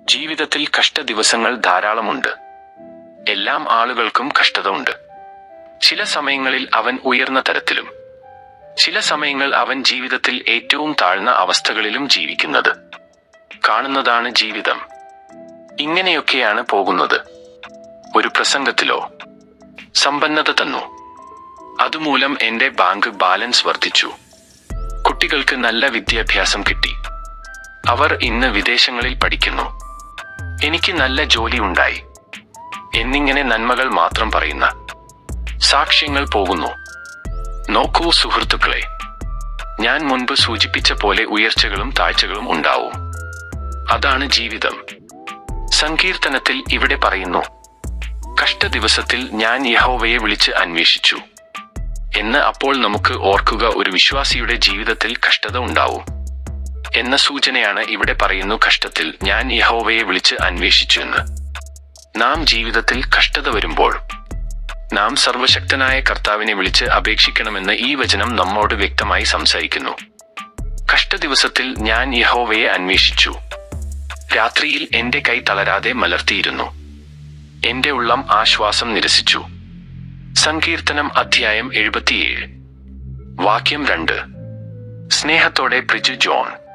ജീവിതത്തിൽ കഷ്ടദിവസങ്ങൾ ധാരാളമുണ്ട്. എല്ലാ ആളുകൾക്കും കഷ്ടത ഉണ്ട്. ചില സമയങ്ങളിൽ അവൻ ഉയർന്ന തരത്തിലും ചില സമയങ്ങൾ അവൻ ജീവിതത്തിൽ ഏറ്റവും താഴ്ന്ന അവസ്ഥകളിലും ജീവിക്കുന്നത് കാണുന്നതാണ് ജീവിതം. ഇങ്ങനെയൊക്കെയാണ് പോകുന്നത്. ഒരു പ്രസംഗത്തിലോ സമ്പന്നത തന്നു. അതുമൂലം എന്റെ ബാങ്ക് ബാലൻസ് വർദ്ധിച്ചു. കുട്ടികൾക്ക് നല്ല വിദ്യാഭ്യാസം കിട്ടി. അവർ ഇന്ന് വിദേശങ്ങളിൽ പഠിക്കുന്നു. എനിക്ക് നല്ല ജോലി ഉണ്ടായി. എന്നിങ്ങനെ നന്മകൾ മാത്രം പറയുന്ന സാക്ഷ്യങ്ങൾ പോകുന്നു. നോക്കൂ സുഹൃത്തുക്കളെ, ഞാൻ മുൻപ് സൂചിപ്പിച്ച പോലെ ഉയർച്ചകളും താഴ്ചകളും ഉണ്ടാവും. അതാണ് ജീവിതം. സങ്കീർത്തനത്തിൽ ഇവിടെ പറയുന്നു, കഷ്ടദിവസത്തിൽ ഞാൻ യഹോവയെ വിളിച്ച് അന്വേഷിച്ചു എന്ന്. അപ്പോൾ നമുക്ക് ഓർക്കുക, ഒരു വിശ്വാസിയുടെ ജീവിതത്തിൽ കഷ്ടത ഉണ്ടാവും എന്ന സൂചനയാണ് ഇവിടെ പറയുന്നു. കഷ്ടത്തിൽ ഞാൻ യഹോവയെ വിളിച്ച് അന്വേഷിച്ചു എന്ന്. നാം ജീവിതത്തിൽ കഷ്ടത വരുമ്പോൾ നാം സർവശക്തനായ കർത്താവിനെ വിളിച്ച് അപേക്ഷിക്കണമെന്ന് ഈ വചനം നമ്മോട് വ്യക്തമായി സംസാരിക്കുന്നു. കഷ്ടദിവസത്തിൽ ഞാൻ യഹോവയെ അന്വേഷിച്ചു. രാത്രിയിൽ എന്റെ കൈ തളരാതെ മലർത്തിയിരുന്നു. എന്റെ ഉള്ളം ആശ്വാസം നിരസിച്ചു. സങ്കീർത്തനം അധ്യായം 77 വാക്യം 2. സ്നേഹത്തോടെ പ്രിജു ജോൺ.